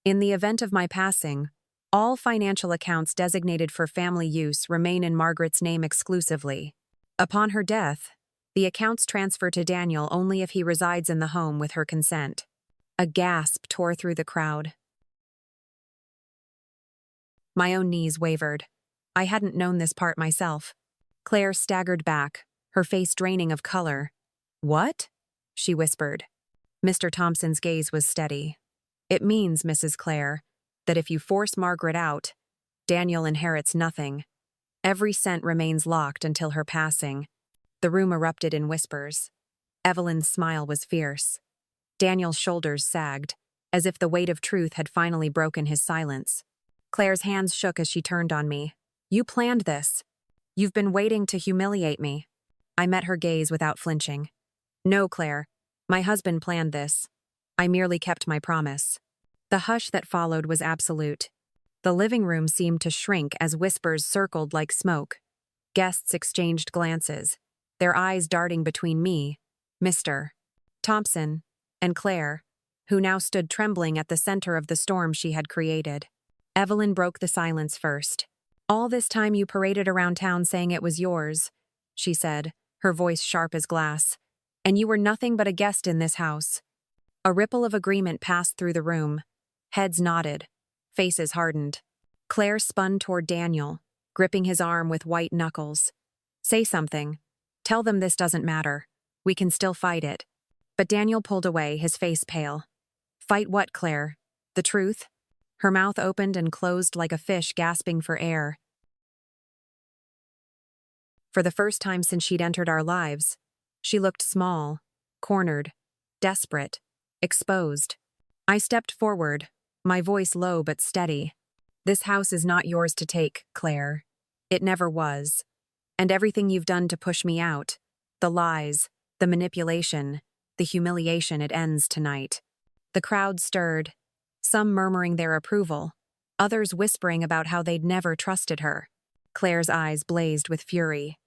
"In the event of my passing, all financial accounts designated for family use remain in Margaret's name exclusively. Upon her death, the accounts transfer to Daniel only if he resides in the home with her consent." A gasp tore through the crowd. My own knees wavered. I hadn't known this part myself. Claire staggered back, her face draining of color. "What?" she whispered. Mr. Thompson's gaze was steady. "It means, Mrs. Claire, that if you force Margaret out, Daniel inherits nothing. Every cent remains locked until her passing." The room erupted in whispers. Evelyn's smile was fierce. Daniel's shoulders sagged, as if the weight of truth had finally broken his silence. Claire's hands shook as she turned on me. "You planned this. You've been waiting to humiliate me." I met her gaze without flinching. "No, Claire. My husband planned this. I merely kept my promise." The hush that followed was absolute. The living room seemed to shrink as whispers circled like smoke. Guests exchanged glances, their eyes darting between me, Mr. Thompson, and Claire, who now stood trembling at the center of the storm she had created. Evelyn broke the silence first. "All this time you paraded around town saying it was yours," she said, her voice sharp as glass. "And you were nothing but a guest in this house." A ripple of agreement passed through the room. Heads nodded. Faces hardened. Claire spun toward Daniel, gripping his arm with white knuckles. "Say something. Tell them this doesn't matter. We can still fight it." But Daniel pulled away, his face pale. "Fight what, Claire? The truth?" Her mouth opened and closed like a fish gasping for air. For the first time since she'd entered our lives, she looked small, cornered, desperate, exposed. I stepped forward, my voice low but steady. "This house is not yours to take, Claire. It never was. And everything you've done to push me out, the lies, the manipulation, the humiliation, it ends tonight." The crowd stirred, some murmuring their approval, others whispering about how they'd never trusted her. Claire's eyes blazed with fury.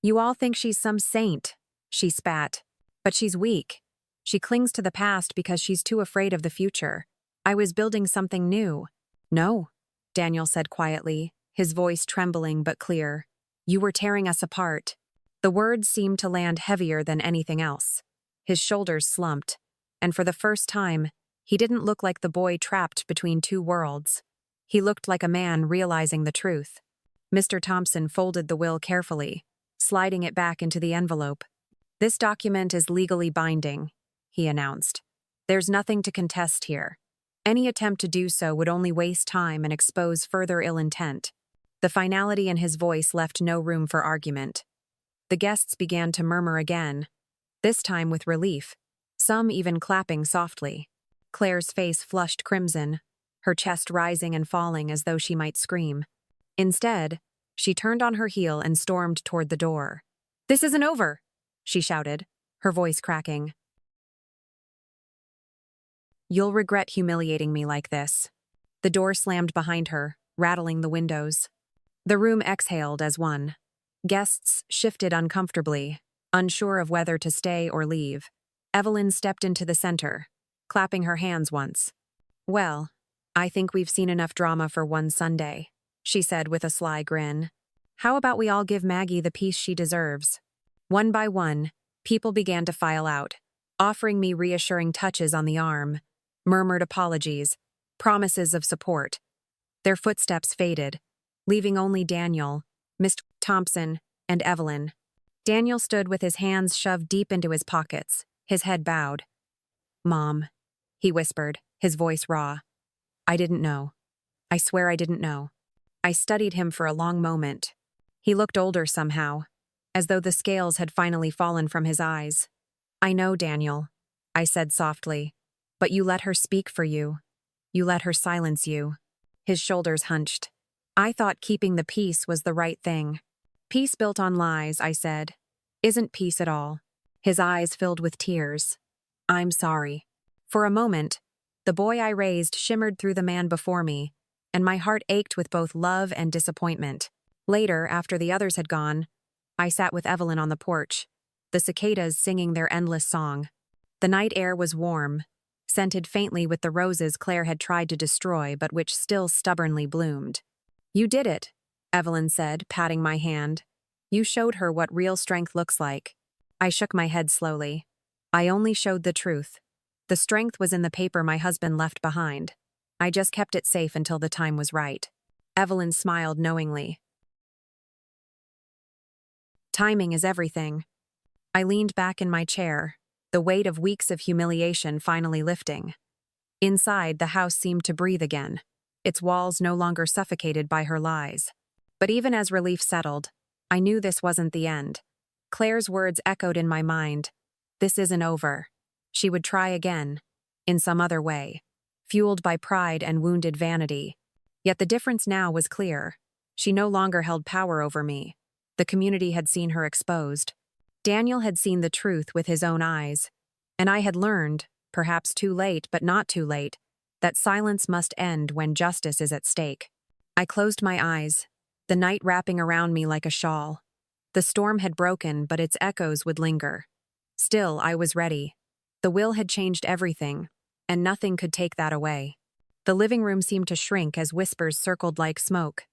"You all think she's some saint," she spat. "But she's weak. She clings to the past because she's too afraid of the future. I was building something new." "No," Daniel said quietly, his voice trembling but clear. "You were tearing us apart." The words seemed to land heavier than anything else. His shoulders slumped, and for the first time, he didn't look like the boy trapped between two worlds. He looked like a man realizing the truth. Mr. Thompson folded the will carefully, sliding it back into the envelope. "This document is legally binding," he announced. "There's nothing to contest here. Any attempt to do so would only waste time and expose further ill intent." The finality in his voice left no room for argument. The guests began to murmur again, this time with relief, some even clapping softly. Claire's face flushed crimson, her chest rising and falling as though she might scream. Instead, she turned on her heel and stormed toward the door. "This isn't over," she shouted, her voice cracking. "You'll regret humiliating me like this." The door slammed behind her, rattling the windows. The room exhaled as one. Guests shifted uncomfortably, unsure of whether to stay or leave. Evelyn stepped into the center, clapping her hands once. "Well, I think we've seen enough drama for one Sunday," she said with a sly grin. "How about we all give Maggie the peace she deserves?" One by one, people began to file out, offering me reassuring touches on the arm, murmured apologies, promises of support. Their footsteps faded, leaving only Daniel, Mr. Thompson, and Evelyn. Daniel stood with his hands shoved deep into his pockets, his head bowed. "Mom," he whispered, his voice raw. "I didn't know. I swear I didn't know." I studied him for a long moment. He looked older somehow, as though the scales had finally fallen from his eyes. "I know, Daniel," I said softly, "but you let her speak for you. You let her silence you." His shoulders hunched. I thought keeping the peace was the right thing. "Peace built on lies," I said, "isn't peace at all." His eyes filled with tears. "I'm sorry." For a moment, the boy I raised shimmered through the man before me, and my heart ached with both love and disappointment. Later, after the others had gone, I sat with Evelyn on the porch, the cicadas singing their endless song. The night air was warm, scented faintly with the roses Claire had tried to destroy but which still stubbornly bloomed. "You did it," Evelyn said, patting my hand. "You showed her what real strength looks like." I shook my head slowly. "I only showed the truth. The strength was in the paper my husband left behind. I just kept it safe until the time was right." Evelyn smiled knowingly. "Timing is everything." I leaned back in my chair, the weight of weeks of humiliation finally lifting. Inside, the house seemed to breathe again, its walls no longer suffocated by her lies. But even as relief settled, I knew this wasn't the end. Claire's words echoed in my mind. This isn't over. She would try again, in some other way, fueled by pride and wounded vanity. Yet the difference now was clear. She no longer held power over me. The community had seen her exposed. Daniel had seen the truth with his own eyes. And I had learned, perhaps too late but not too late, that silence must end when justice is at stake. I closed my eyes, the night wrapping around me like a shawl. The storm had broken, but its echoes would linger. Still, I was ready. The will had changed everything, and nothing could take that away. The living room seemed to shrink as whispers circled like smoke.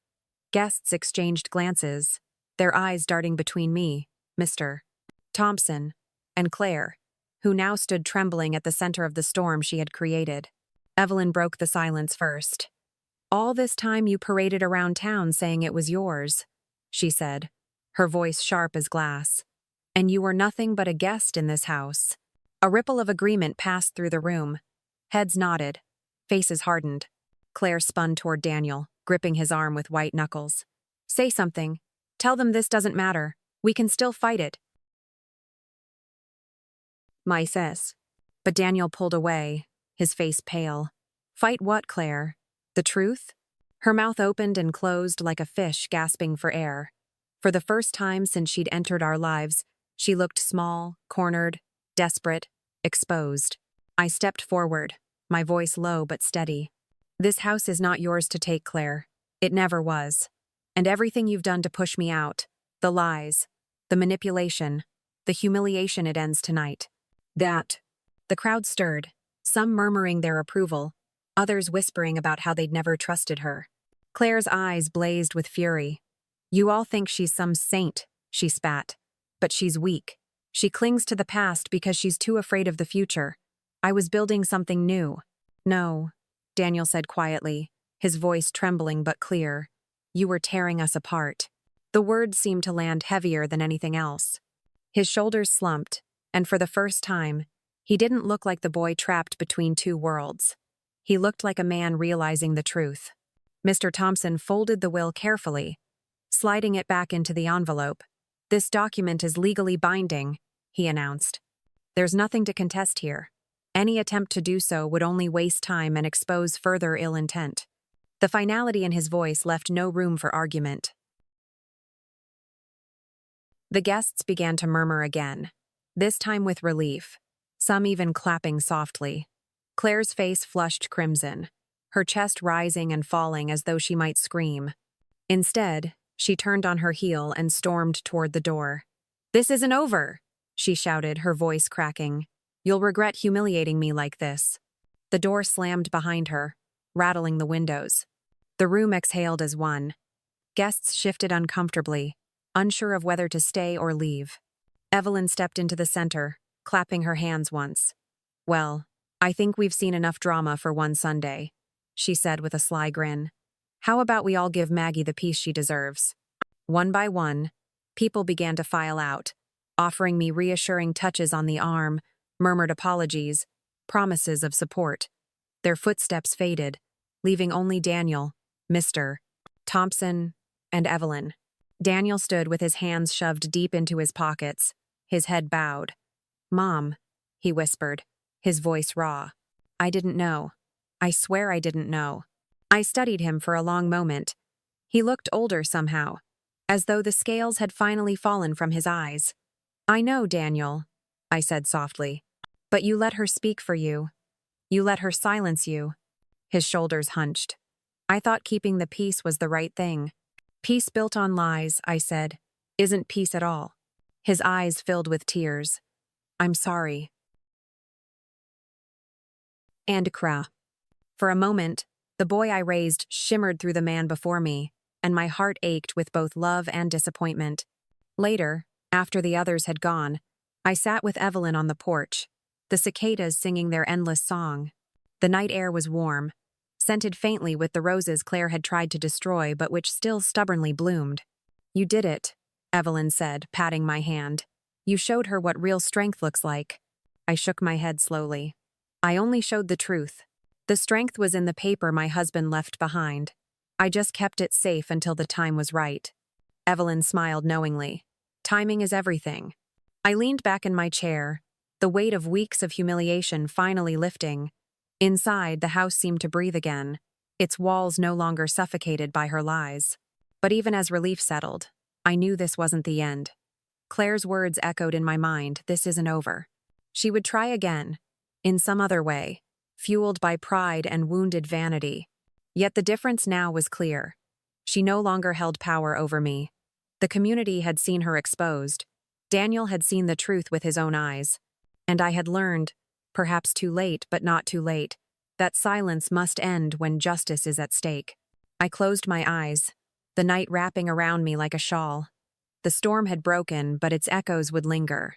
Guests exchanged glances, their eyes darting between me, Mr. Thompson, and Claire, who now stood trembling at the center of the storm she had created. Evelyn broke the silence first. "All this time you paraded around town saying it was yours," she said, her voice sharp as glass. "And you were nothing but a guest in this house." A ripple of agreement passed through the room. Heads nodded, faces hardened. Claire spun toward Daniel, gripping his arm with white knuckles. "Say something. Tell them this doesn't matter. We can still fight it." My sis. But Daniel pulled away, his face pale. "Fight what, Claire? The truth?" Her mouth opened and closed like a fish gasping for air. For the first time since she'd entered our lives, she looked small, cornered, desperate, exposed. I stepped forward, my voice low but steady. "This house is not yours to take, Claire. It never was. And everything you've done to push me out, the lies, the manipulation, the humiliation, it ends tonight." That. The crowd stirred, some murmuring their approval, others whispering about how they'd never trusted her. Claire's eyes blazed with fury. "You all think she's some saint," she spat. "But she's weak. She clings to the past because she's too afraid of the future. I was building something new." "No," Daniel said quietly, his voice trembling but clear. "You were tearing us apart." The words seemed to land heavier than anything else. His shoulders slumped, and for the first time, he didn't look like the boy trapped between two worlds. He looked like a man realizing the truth. Mr. Thompson folded the will carefully, sliding it back into the envelope. "This document is legally binding," he announced. "There's nothing to contest here. Any attempt to do so would only waste time and expose further ill intent." The finality in his voice left no room for argument. The guests began to murmur again, this time with relief, some even clapping softly. Claire's face flushed crimson, her chest rising and falling as though she might scream. Instead, she turned on her heel and stormed toward the door. "This isn't over," she shouted, her voice cracking. "You'll regret humiliating me like this." The door slammed behind her, rattling the windows. The room exhaled as one. Guests shifted uncomfortably, unsure of whether to stay or leave. Evelyn stepped into the center, clapping her hands once. "Well, I think we've seen enough drama for one Sunday," she said with a sly grin. How about we all give Maggie the peace she deserves? One by one, people began to file out, offering me reassuring touches on the arm, murmured apologies, promises of support. Their footsteps faded, leaving only Daniel, Mr. Thompson, and Evelyn. Daniel stood with his hands shoved deep into his pockets, his head bowed. "Mom," he whispered, his voice raw. "I didn't know. I swear I didn't know." I studied him for a long moment. He looked older somehow, as though the scales had finally fallen from his eyes. "I know, Daniel," I said softly. "But you let her speak for you. You let her silence you." His shoulders hunched. "I thought keeping the peace was the right thing." "Peace built on lies," I said, "isn't peace at all." His eyes filled with tears. "I'm sorry." And cra. For a moment, the boy I raised shimmered through the man before me, and my heart ached with both love and disappointment. Later, after the others had gone, I sat with Evelyn on the porch, the cicadas singing their endless song. The night air was warm, scented faintly with the roses Claire had tried to destroy but which still stubbornly bloomed. "You did it," Evelyn said, patting my hand. "You showed her what real strength looks like." I shook my head slowly. "I only showed the truth. The strength was in the paper my husband left behind. I just kept it safe until the time was right." Evelyn smiled knowingly. "Timing is everything." I leaned back in my chair, the weight of weeks of humiliation finally lifting. Inside, the house seemed to breathe again, its walls no longer suffocated by her lies. But even as relief settled, I knew this wasn't the end. Claire's words echoed in my mind, "This isn't over." She would try again, in some other way, fueled by pride and wounded vanity. Yet the difference now was clear. She no longer held power over me. The community had seen her exposed. Daniel had seen the truth with his own eyes. And I had learned, perhaps too late but not too late, that silence must end when justice is at stake. I closed my eyes, the night wrapping around me like a shawl. The storm had broken, but its echoes would linger.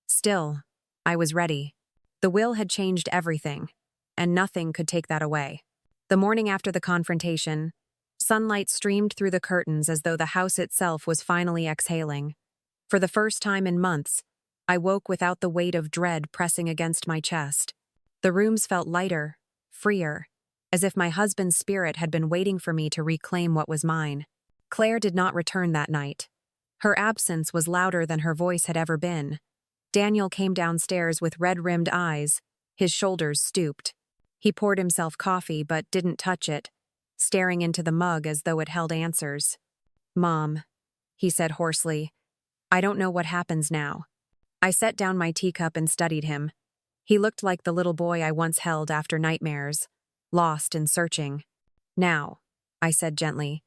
Still, I was ready. The will had changed everything, and nothing could take that away. The morning after the confrontation, sunlight streamed through the curtains as though the house itself was finally exhaling. For the first time in months, I woke without the weight of dread pressing against my chest. The rooms felt lighter, freer, as if my husband's spirit had been waiting for me to reclaim what was mine. Claire did not return that night. Her absence was louder than her voice had ever been. Daniel came downstairs with red-rimmed eyes, his shoulders stooped. He poured himself coffee but didn't touch it, staring into the mug as though it held answers. "Mom," he said hoarsely, "I don't know what happens now." I set down my teacup and studied him. He looked like the little boy I once held after nightmares, lost and searching. "Now," I said gently,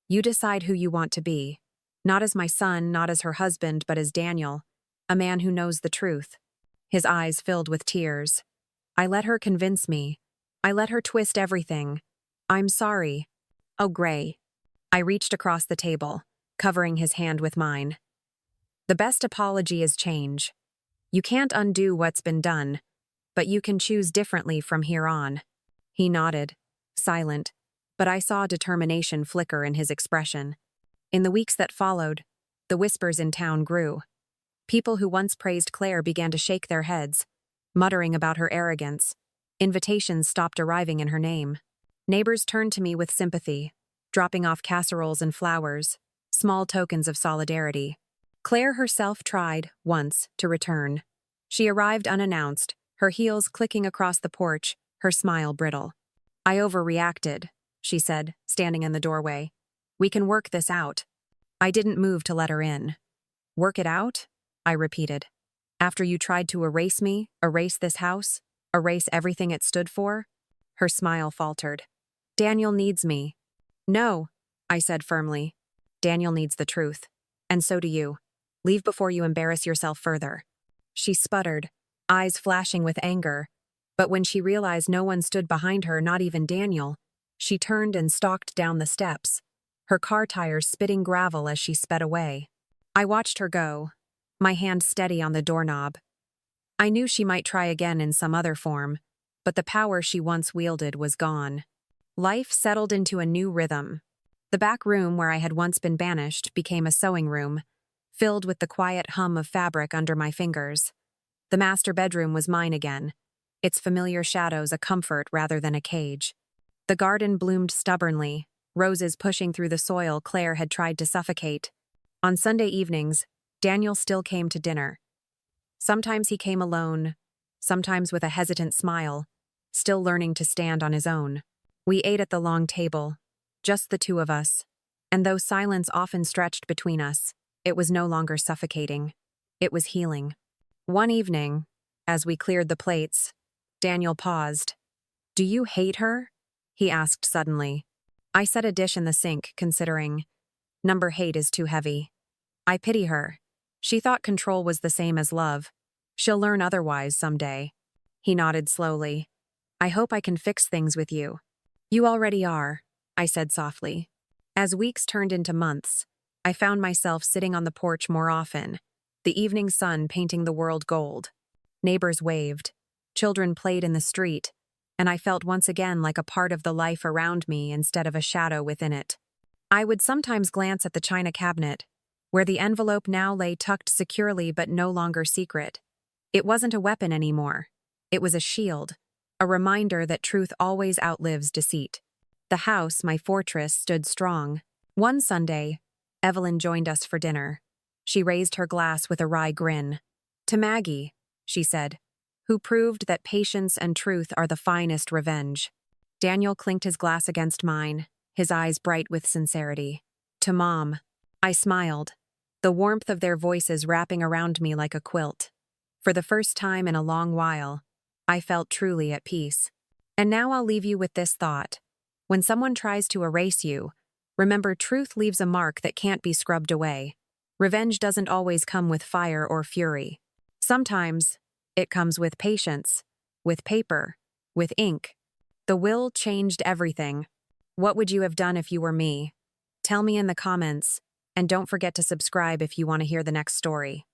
"you decide who you want to be. Not as my son, not as her husband, but as Daniel, a man who knows the truth." His eyes filled with tears. "I let her convince me. I let her twist everything. I'm sorry." "Oh, Gray." I reached across the table, covering his hand with mine. "The best apology is change. You can't undo what's been done, but you can choose differently from here on." He nodded, silent, but I saw determination flicker in his expression. In the weeks that followed, the whispers in town grew. People who once praised Claire began to shake their heads, muttering about her arrogance. Invitations stopped arriving in her name. Neighbors turned to me with sympathy, dropping off casseroles and flowers, small tokens of solidarity. Claire herself tried, once, to return. She arrived unannounced, her heels clicking across the porch, her smile brittle. "I overreacted," she said, standing in the doorway. "We can work this out." I didn't move to let her in. "Work it out?" I repeated. "After you tried to erase me, erase this house, erase everything it stood for?" Her smile faltered. "Daniel needs me." "No," I said firmly. "Daniel needs the truth. And so do you. Leave before you embarrass yourself further." She sputtered, eyes flashing with anger. But when she realized no one stood behind her, not even Daniel, she turned and stalked down the steps, her car tires spitting gravel as she sped away. I watched her go, my hand steady on the doorknob. I knew she might try again in some other form, but the power she once wielded was gone. Life settled into a new rhythm. The back room where I had once been banished became a sewing room, filled with the quiet hum of fabric under my fingers. The master bedroom was mine again, its familiar shadows a comfort rather than a cage. The garden bloomed stubbornly, roses pushing through the soil Claire had tried to suffocate. On Sunday evenings, Daniel still came to dinner. Sometimes he came alone, sometimes with a hesitant smile, still learning to stand on his own. We ate at the long table, just the two of us, and though silence often stretched between us, it was no longer suffocating. It was healing. One evening, as we cleared the plates, Daniel paused. "Do you hate her?" he asked suddenly. I set a dish in the sink, considering. Number hate is too heavy. I pity her. She thought control was the same as love. She'll learn otherwise someday. He nodded slowly. "I hope I can fix things with you." "You already are," I said softly. As weeks turned into months, I found myself sitting on the porch more often, the evening sun painting the world gold. Neighbors waved. Children played in the street, and I felt once again like a part of the life around me instead of a shadow within it. I would sometimes glance at the china cabinet, where the envelope now lay tucked securely but no longer secret. It wasn't a weapon anymore. It was a shield, a reminder that truth always outlives deceit. The house, my fortress, stood strong. One Sunday, Evelyn joined us for dinner. She raised her glass with a wry grin. "To Maggie," she said, "who proved that patience and truth are the finest revenge." Daniel clinked his glass against mine, his eyes bright with sincerity. "To Mom." I smiled, the warmth of their voices wrapping around me like a quilt. For the first time in a long while, I felt truly at peace. And now I'll leave you with this thought. When someone tries to erase you, remember truth leaves a mark that can't be scrubbed away. Revenge doesn't always come with fire or fury. Sometimes, it comes with patience, with paper, with ink. The will changed everything. What would you have done if you were me? Tell me in the comments, and don't forget to subscribe if you want to hear the next story.